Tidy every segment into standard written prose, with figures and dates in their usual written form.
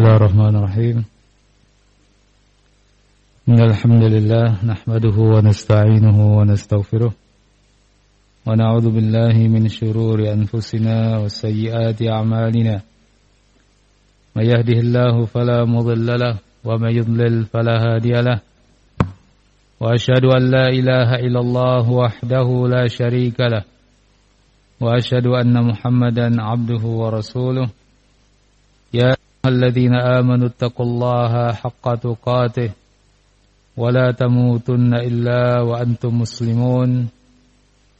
Bismillahirrahmanirrahim. Alhamdulillah nahmaduhu wa nasta'inuhu wa nastaghfiruh wa na'udzu billahi min shururi anfusina wa sayyiati a'malina. May yahdihillahu fala mudilla lahu wa may yudlil fala hadiya lahu. Wa asyhadu an la ilaha illallah wahdahu la syarika lahu wa asyhadu anna Muhammadan 'abduhu wa rasuluh. Ya ayyuhalladzina amanu taqullaha haqqa tuqatih wa la tamutunna illa wa antum muslimun.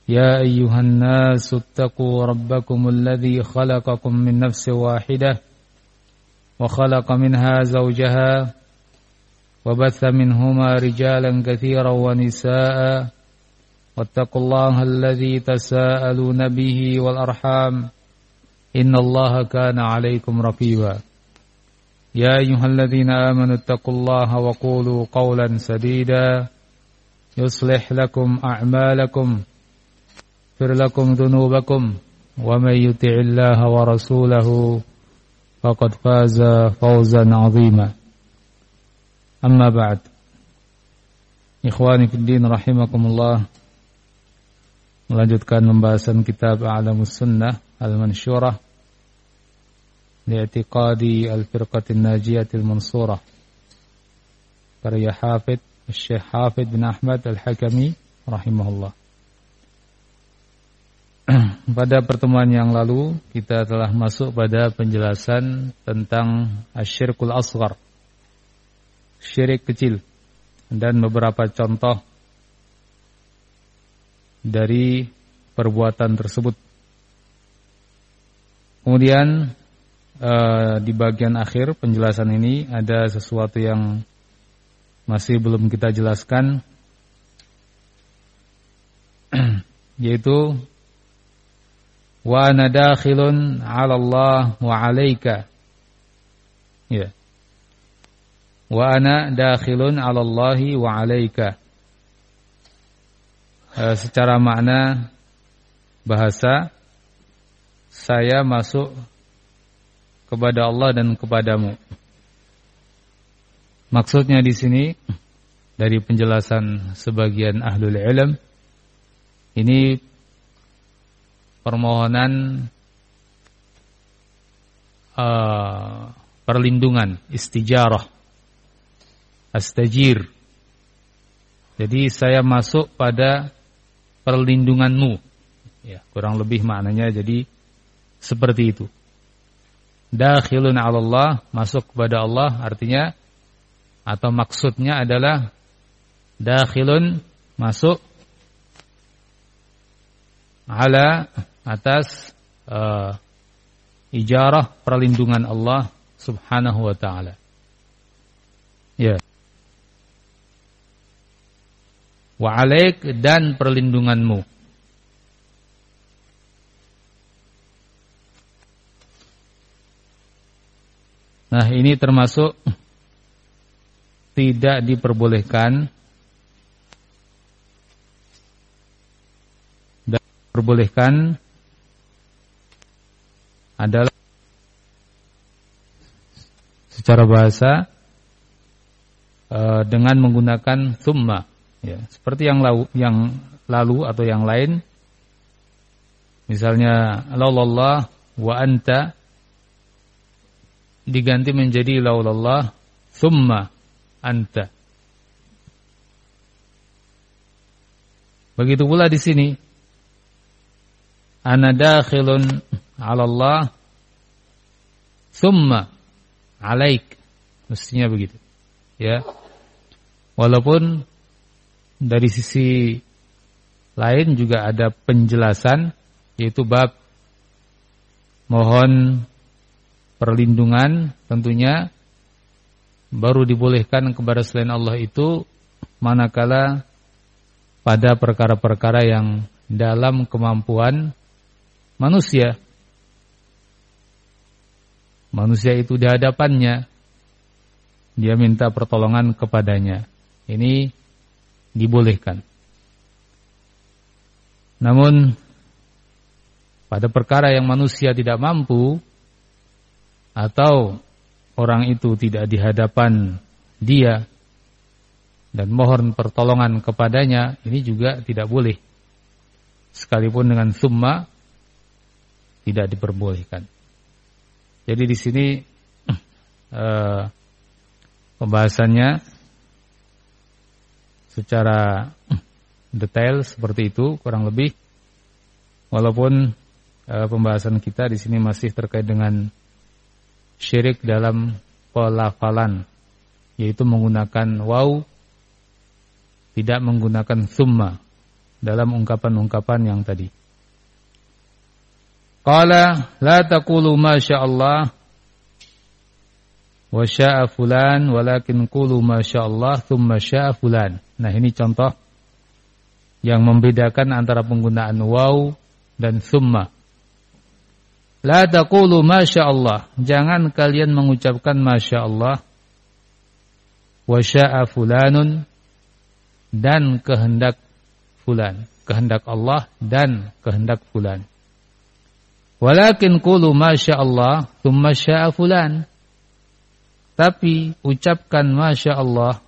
Ya ayyuhan nasu taqu rabbakumul ladzi khalaqakum min nafsin wahidah wa khalaqa minha zawjaha wa batha minhuma rijalan katsiran wa nisaa'a wattaqullaha alladzi tasaaluna bihi wal arham innallaha kana 'alaikum raqiba. Ya ayyuhalladzina amanu taqullaha wa qulu qawlan sadida yuslih lakum a'malakum yaghfir lakum dhunubakum wa may yuti'illaha wa rasulahu faqad faza fawzan 'azima. Amma ba'd. Ikhwani fid din rahimakumullah. Melanjutkan pembahasan kitab A'lamus Sunnah Al-Mansyurah li'tiqadi al-firqatin najiyatil mansurah karya Hafidh Syekh Hafidh bin Ahmad Al-Hakami rahimahullah. Pada pertemuan yang lalu kita telah masuk pada penjelasan tentang asyirkul asghar, syirik kecil, dan beberapa contoh dari perbuatan tersebut. Kemudian di bagian akhir penjelasan ini ada sesuatu yang masih belum kita jelaskan, yaitu wa ana dakhilun 'ala Allah wa 'alaika. Ya. Wa ana dakhilun 'ala Allah wa 'alaika. Secara makna bahasa, saya masuk kepada Allah dan kepadamu. Maksudnya di sini dari penjelasan sebagian ahlul ilm, ini permohonan perlindungan, istijarah, astajir. Jadi saya masuk pada perlindunganmu. Ya, kurang lebih maknanya jadi seperti itu. Dakhilun 'ala Allah, masuk kepada Allah, artinya atau maksudnya adalah dakhilun, masuk, ala, atas ijarah, perlindungan Allah subhanahu wa ta'ala. Ya. Wa 'alaik, dan perlindunganmu. Nah, ini termasuk tidak diperbolehkan dan diperbolehkan adalah secara bahasa dengan menggunakan tsumma, ya, seperti yang lalu atau yang lain, misalnya laulallah wa anta diganti menjadi laulallah tsumma anta. Begitu pula di sini, ana dakhilun 'ala Allah tsumma 'alaik, mestinya begitu, ya. Walaupun dari sisi lain juga ada penjelasan, yaitu bab mohon perlindungan, tentunya baru dibolehkan kepada selain Allah itu manakala pada perkara-perkara yang dalam kemampuan manusia. Manusia itu di hadapannya, dia minta pertolongan kepadanya. Ini dibolehkan. Namun pada perkara yang manusia tidak mampu atau orang itu tidak di hadapan dia dan mohon pertolongan kepadanya, ini juga tidak boleh. Sekalipun dengan summa tidak diperbolehkan. Jadi di sini pembahasannya secara detail seperti itu kurang lebih. Walaupun pembahasan kita di sini masih terkait dengan syirik dalam pelafalan, yaitu menggunakan waw, tidak menggunakan summa dalam ungkapan-ungkapan yang tadi. Qala la taqulu ma sya'allah wa sya'a fulan walakin qulu ma sya'allah thumma sya'a fulan. Nah, ini contoh yang membedakan antara penggunaan waw dan summa. La taqulu ma sya'allah, jangan kalian mengucapkan ma sya'allah wa sya'a fulanun, dan kehendak fulan, kehendak Allah dan kehendak fulan. Walakin qulu ma sya'allah thumma sya'a fulan. Tapi ucapkan ma sya'allah,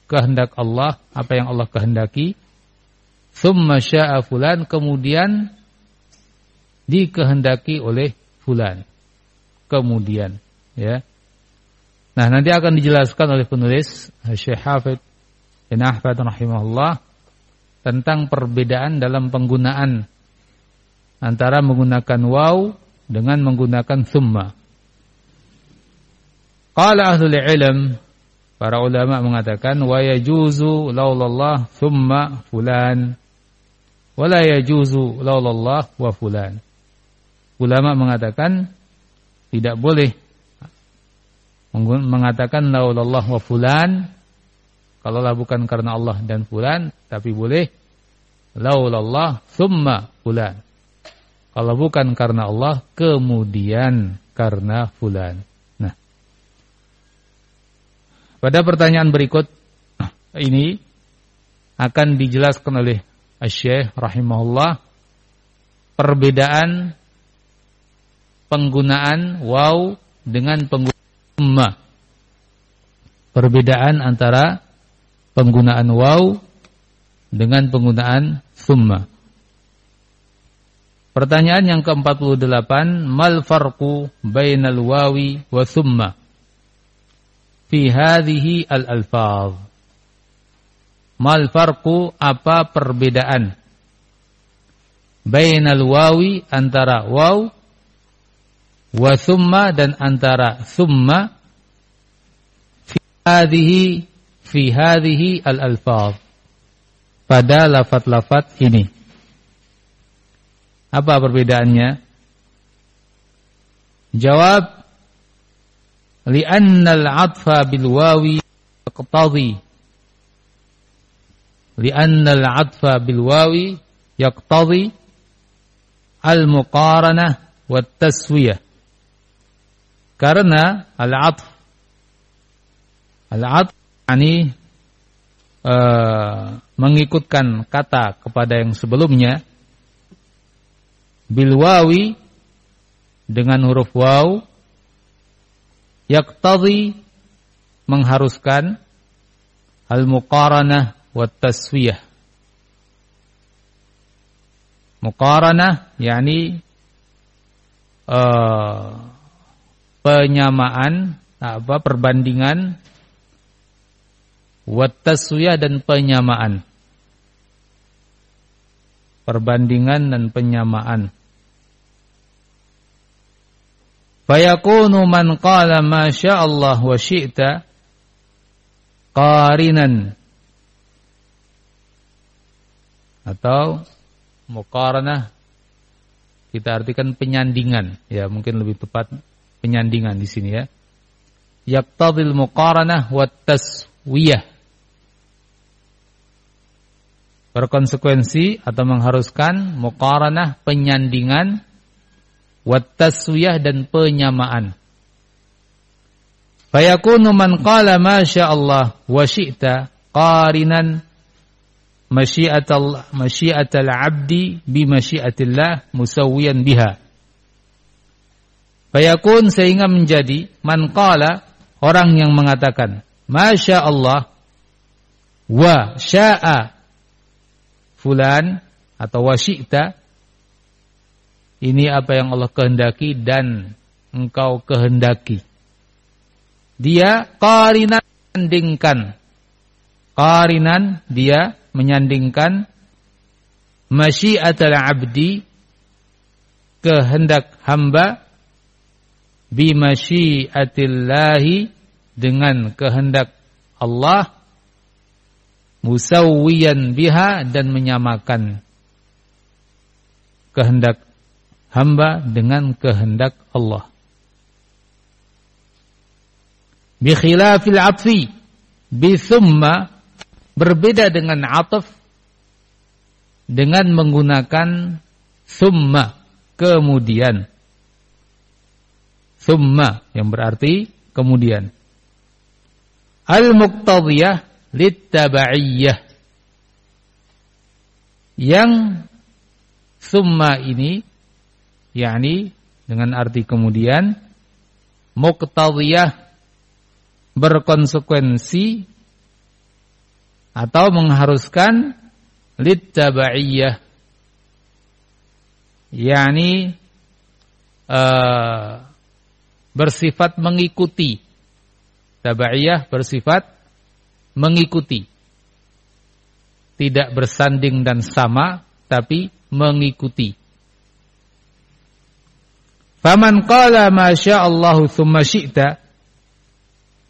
kehendak Allah, apa yang Allah kehendaki, thumma sya'a fulan, kemudian dikehendaki oleh fulan. Kemudian, ya. Nah, nanti akan dijelaskan oleh penulis Syekh Hafidz bin Ahmad rahimahullah tentang perbedaan dalam penggunaan antara menggunakan waw dengan menggunakan summa. Qala ahlul ilm, para ulama mengatakan wa yajuzu laulallah summa fulan wa la yajuzu laulallah wa fulan. Ulama mengatakan tidak boleh mengatakan laulallah wa fulan kalaulah bukan karena Allah dan fulan, tapi boleh laulallah summa fulan. Kalau bukan karena Allah, kemudian karena fulan. Nah, pada pertanyaan berikut ini akan dijelaskan oleh Asy-Syaikh rahimahullah perbedaan penggunaan waw dengan penggunaan summa. Perbedaan antara penggunaan waw dengan penggunaan summa. Pertanyaan yang ke-48, mal farqu bainal wawi wa summa fi hadhihi al-alfaz? Mal farqu, apa perbedaan? Bainal wawi, antara waw, wa summa, dan antara summa, fi hadhihi al-alfaz, pada lafaz-lafaz ini. Apa perbedaannya? Jawab, li'anna al-'athfa bil wawi yaqtadhi. Li'anna al-'athfa bil wawi yaqtadhi al-muqaranah wa taswiyah. Karena al-'athf yani mengikutkan kata kepada yang sebelumnya, bil wawi, dengan huruf waw, yaqtadhi, mengharuskan, al muqaranah wa taswiyah. Muqaranah yakni penyamaan, perbandingan, wa taswiyah, dan penyamaan. Perbandingan dan penyamaan. Fayakunu man qala ma sya'allah wa syi'ta qarinan, atau muqaranah kita artikan penyandingan, ya mungkin lebih tepat penyandingan di sini, ya. Yaqtadil muqaranah wa taswiyah, berkonsekuensi atau mengharuskan muqaranah, penyandingan, wa taswiyah, dan penyamaan. Fayakunu man qala ma sya'allah wa syi'ta qarinan masyiatal 'abdi bi masyiatillah musawwiyan biha. Fayakun, sehingga menjadi man qala, orang yang mengatakan masya Allah wa sya'a fulan atau wa syi'ta, ini apa yang Allah kehendaki dan engkau kehendaki. Dia qarinan menyandingkan, qarinan dia menyandingkan masyiatul abdi, kehendak hamba, bi masyiatillahi, dengan kehendak Allah, musawwiyan biha, dan menyamakan kehendak hamba dengan kehendak Allah. Bi khilafil atfi bi thumma, berbeda dengan ataf dengan menggunakan thumma, kemudian. Thumma yang berarti kemudian. Al-muqtadiyah lit-taba'iyyah, yang thumma ini yakni dengan arti kemudian, muqtadiyah berkonsekuensi atau mengharuskan, lit-taba'iyyah yakni bersifat mengikuti. Tabaiyah bersifat mengikuti, tidak bersanding dan sama, tapi mengikuti. Faman qala ma sya'allahu tsumma syi'ta,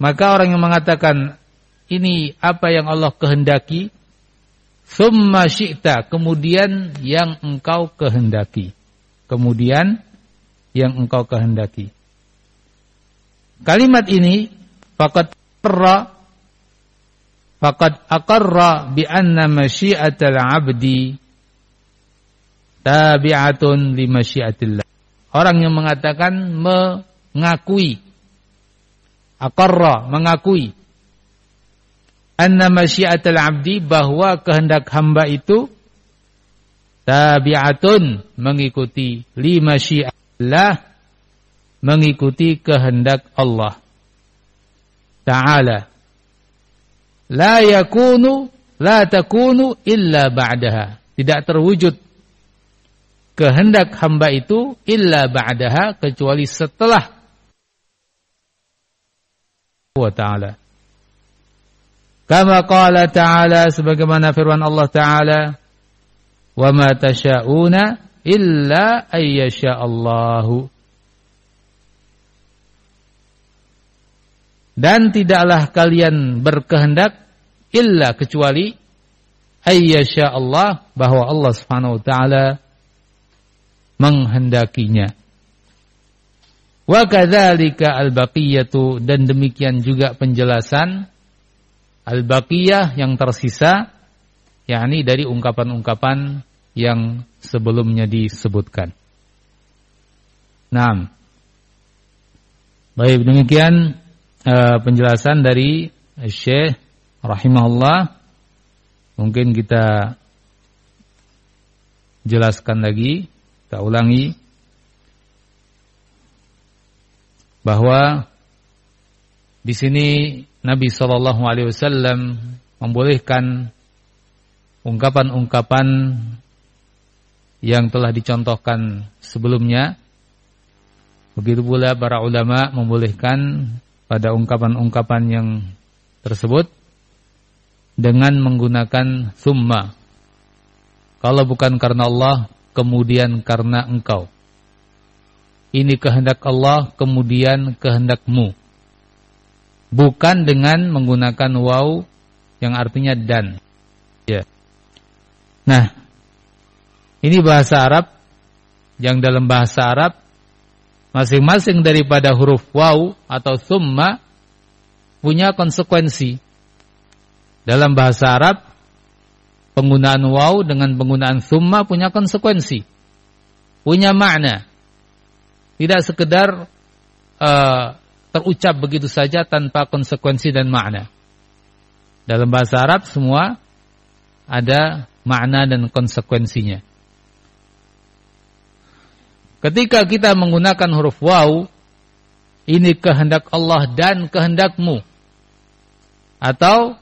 maka orang yang mengatakan ini apa yang Allah kehendaki, tsumma syi'ta, kemudian yang engkau kehendaki, kemudian yang engkau kehendaki. Kalimat ini faqad aqarra bi anna masyiatal 'abdi tabi'atun li masyiatillah. Orang yang mengatakan mengakui, aqarra mengakui, anna masyiatal 'abdi, bahwa kehendak hamba itu tabi'atun mengikuti, li masyiatillah mengikuti kehendak Allah Ta'ala. La yakunu, la takunu illa ba'daha, tidak terwujud kehendak hamba itu illa ba'daha, kecuali setelah wa ta'ala. Kama qala ta'ala, sebagaimana firman Allah Ta'ala, wa ma tasha'una illa ayyasha'allahu, dan tidaklah kalian berkehendak illa, kecuali ayyasha Allah, bahwa Allah Subhanahu wa taala menghendakinya. Wa kadzalika al-baqiyatu, dan demikian juga penjelasan al-baqiyah yang tersisa, yakni dari ungkapan-ungkapan yang sebelumnya disebutkan. Naam. Baik, demikian penjelasan dari Syekh rahimahullah. Mungkin kita jelaskan lagi, kita ulangi, bahwa di sini Nabi SAW membolehkan ungkapan-ungkapan yang telah dicontohkan sebelumnya. Begitu pula para ulama membolehkan pada ungkapan-ungkapan yang tersebut dengan menggunakan summa. Kalau bukan karena Allah, kemudian karena engkau. Ini kehendak Allah, kemudian kehendakmu. Bukan dengan menggunakan waw yang artinya dan. Ya. Nah, ini bahasa Arab, yang dalam bahasa Arab masing-masing daripada huruf waw atau summa punya konsekuensi. Dalam bahasa Arab, penggunaan waw dengan penggunaan summa punya konsekuensi, punya makna. Tidak sekedar terucap begitu saja tanpa konsekuensi dan makna. Dalam bahasa Arab semua ada makna dan konsekuensinya. Ketika kita menggunakan huruf waw ini kehendak Allah dan kehendakmu. Atau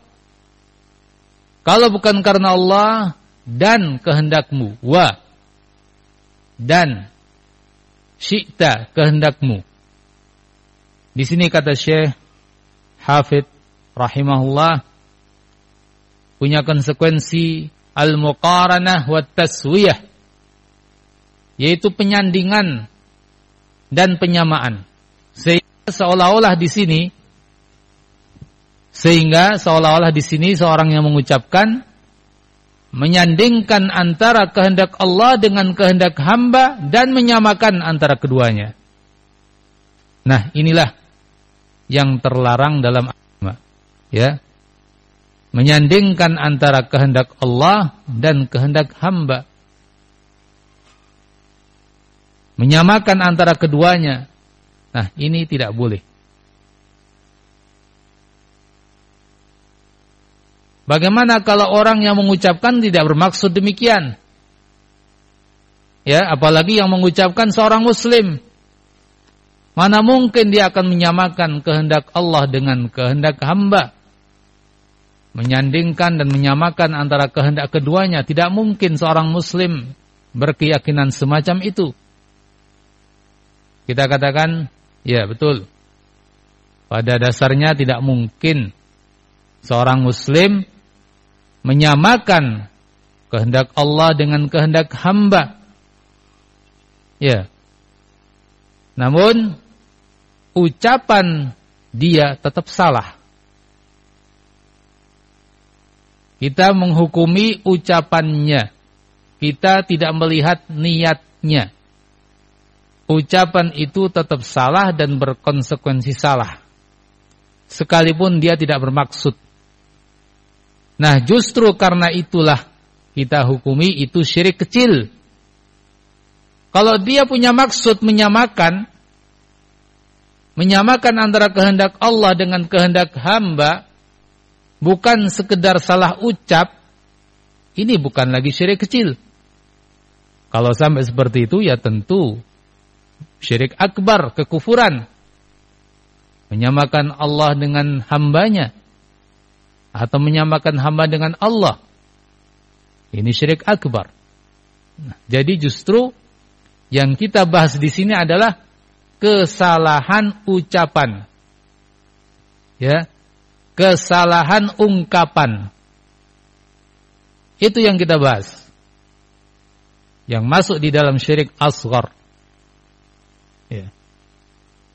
kalau bukan karena Allah dan kehendakmu, dan syi'ta kehendakmu. Di sini kata Syekh Hafidh rahimahullah punya konsekuensi al-muqaranah wa taswiyah, yaitu penyandingan dan penyamaan. Sehingga seolah-olah di sini seorang yang mengucapkan menyandingkan antara kehendak Allah dengan kehendak hamba dan menyamakan antara keduanya. Nah, inilah yang terlarang dalam agama, ya. Menyandingkan antara kehendak Allah dan kehendak hamba. Menyamakan antara keduanya. Nah, ini tidak boleh. Bagaimana kalau orang yang mengucapkan tidak bermaksud demikian? Ya, apalagi yang mengucapkan seorang muslim. Mana mungkin dia akan menyamakan kehendak Allah dengan kehendak hamba? Menyandingkan dan menyamakan antara kehendak keduanya. Tidak mungkin seorang muslim berkeyakinan semacam itu. Kita katakan, ya betul. Pada dasarnya tidak mungkin seorang muslim menyamakan kehendak Allah dengan kehendak hamba. Ya. Namun ucapan dia tetap salah. Kita menghukumi ucapannya. Kita tidak melihat niatnya. Ucapan itu tetap salah dan berkonsekuensi salah. Sekalipun dia tidak bermaksud. Nah, justru karena itulah kita hukumi itu syirik kecil. Kalau dia punya maksud menyamakan antara kehendak Allah dengan kehendak hamba, bukan sekedar salah ucap, ini bukan lagi syirik kecil. Kalau sampai seperti itu, ya tentu syirik akbar, kekufuran. Menyamakan Allah dengan hambanya, atau menyamakan hamba dengan Allah. Ini syirik akbar. Nah, jadi justru yang kita bahas di sini adalah kesalahan ucapan. Ya. Kesalahan ungkapan. Itu yang kita bahas. Yang masuk di dalam syirik asghar. Ya.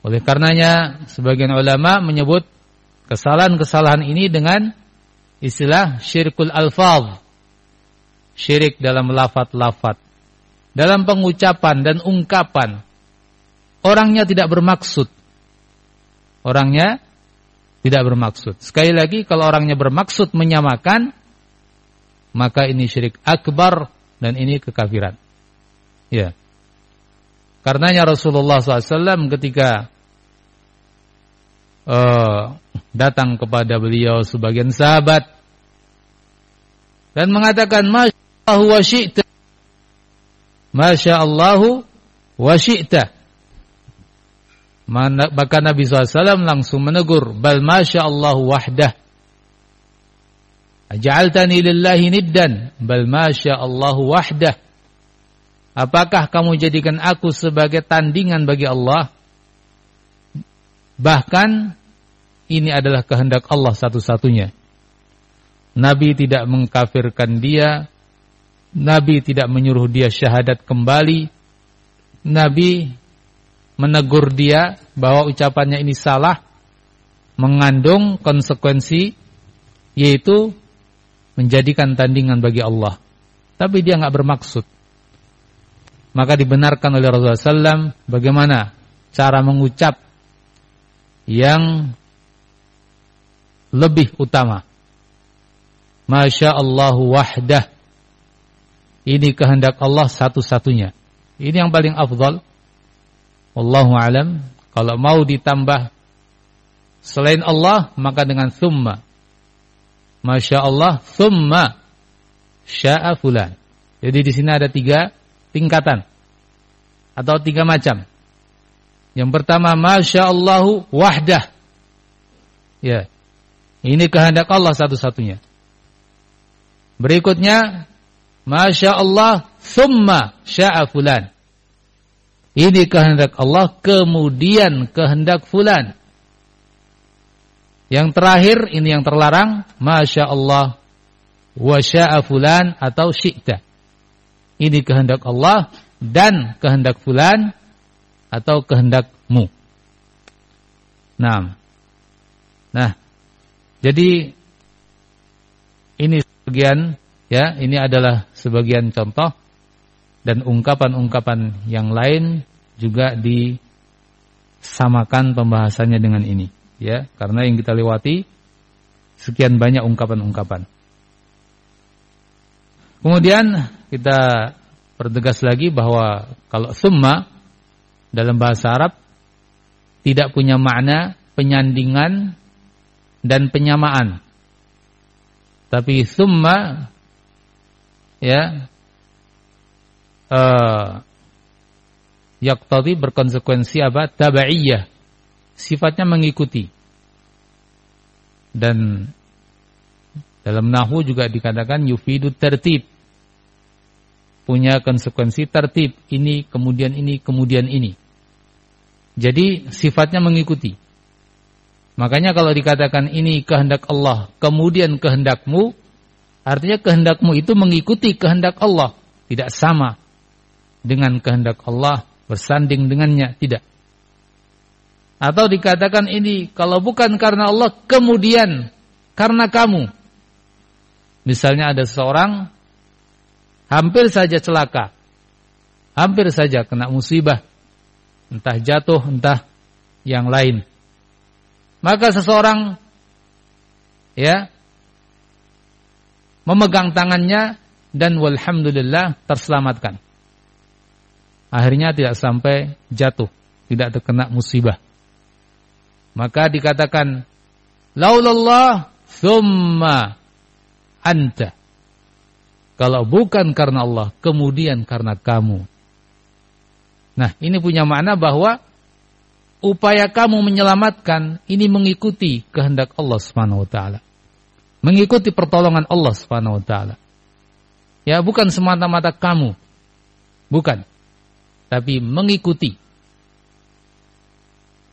Oleh karenanya sebagian ulama menyebut kesalahan-kesalahan ini dengan istilah syirkul alfaz. Syirik dalam lafaz-lafaz. Dalam pengucapan dan ungkapan. Orangnya tidak bermaksud. Orangnya tidak bermaksud. Sekali lagi, kalau orangnya bermaksud menyamakan, maka ini syirik akbar dan ini kekafiran. Ya. Karenanya Rasulullah SAW ketika datang kepada beliau sebagian sahabat dan mengatakan Masya'allahu wa syi'ta. Masya'allahu wa syi'ta. Maka Nabi SAW langsung menegur, bal masya'allahu wahdah. Aja'altani lillahi niddan, bal masya'allahu wahdah. Apakah kamu jadikan aku sebagai tandingan bagi Allah? Bahkan ini adalah kehendak Allah satu-satunya. Nabi tidak mengkafirkan dia. Nabi tidak menyuruh dia syahadat kembali. Nabi menegur dia bahwa ucapannya ini salah, mengandung konsekuensi, yaitu menjadikan tandingan bagi Allah. Tapi dia enggak bermaksud. Maka dibenarkan oleh Rasulullah SAW bagaimana cara mengucap yang lebih utama. Masya Allah wahdah. Ini kehendak Allah satu-satunya. Ini yang paling afdal. Wallahu alam. Kalau mau ditambah selain Allah, maka dengan thumma. Masya Allah, thumma sya'a fulan. Jadi di sini ada 3 tingkatan atau 3 macam. Yang pertama, Masya Allahu wahdah. Ya, ini kehendak Allah satu-satunya. Berikutnya, Masya Allah summa sya'a fulan. Ini kehendak Allah, kemudian kehendak fulan. Yang terakhir, ini yang terlarang, Masya Allah wa sya'a fulan atau syi'ta. Ini kehendak Allah dan kehendak fulan atau kehendakmu. Nah, jadi ini sebagian, ya, ini adalah sebagian contoh dan ungkapan-ungkapan yang lain juga disamakan pembahasannya dengan ini, ya, karena yang kita lewati sekian banyak ungkapan-ungkapan. Kemudian kita pertegas lagi bahwa kalau summa dalam bahasa Arab tidak punya makna penyandingan dan penyamaan. Tapi summa, ya, yaqtadi berkonsekuensi apa? Tabaiyah. Sifatnya mengikuti. Dan dalam nahwu juga dikatakan yufidu tertib. Punya konsekuensi tertib. Ini, kemudian ini, kemudian ini. Jadi sifatnya mengikuti. Makanya kalau dikatakan ini kehendak Allah, kemudian kehendakmu, artinya kehendakmu itu mengikuti kehendak Allah. Tidak sama dengan kehendak Allah, bersanding dengannya, tidak. Atau dikatakan ini kalau bukan karena Allah, kemudian karena kamu. Misalnya ada seseorang hampir saja celaka, hampir saja kena musibah, entah jatuh, entah yang lain. Maka seseorang, ya, memegang tangannya dan walhamdulillah terselamatkan. Akhirnya tidak sampai jatuh, tidak terkena musibah. Maka dikatakan laulallah tsumma anta. Kalau bukan karena Allah, kemudian karena kamu. Nah, ini punya makna bahwa upaya kamu menyelamatkan ini mengikuti kehendak Allah Subhanahu wa taala. Mengikuti pertolongan Allah Subhanahu wa taala. Ya, bukan semata-mata kamu. Bukan. Tapi mengikuti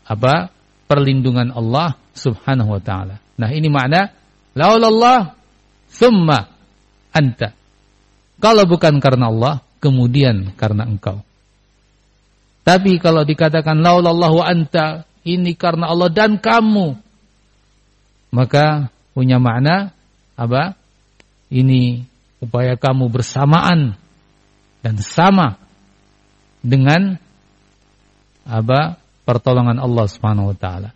apa? Perlindungan Allah Subhanahu wa taala. Nah, ini makna laulallah tsumma anta. Kalau bukan karena Allah, kemudian karena engkau. Tapi kalau dikatakan laulallahu anta, ini karena Allah dan kamu, maka punya makna apa? Ini upaya kamu bersamaan dan sama dengan apa? Pertolongan Allah Subhanahu wa taala.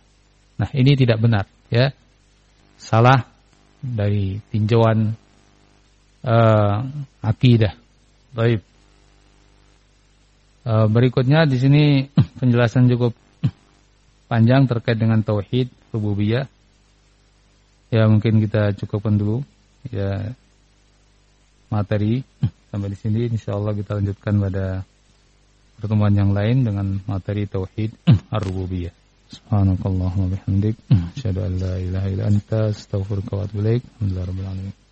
Nah, ini tidak benar, ya. Salah dari tinjauan akidah. Baik. Berikutnya di sini penjelasan cukup panjang terkait dengan tauhid rububiyah. Ya, mungkin kita cukupkan dulu ya materi sampai di sini. Insyaallah kita lanjutkan pada pertemuan yang lain dengan materi tauhid ar-rububiyah. Subhanakallahumma bihamdik, asyhadu an la ilaha illa anta, astaghfiruka wa atubu ilaik. Alhamdulillahirabbil alamin.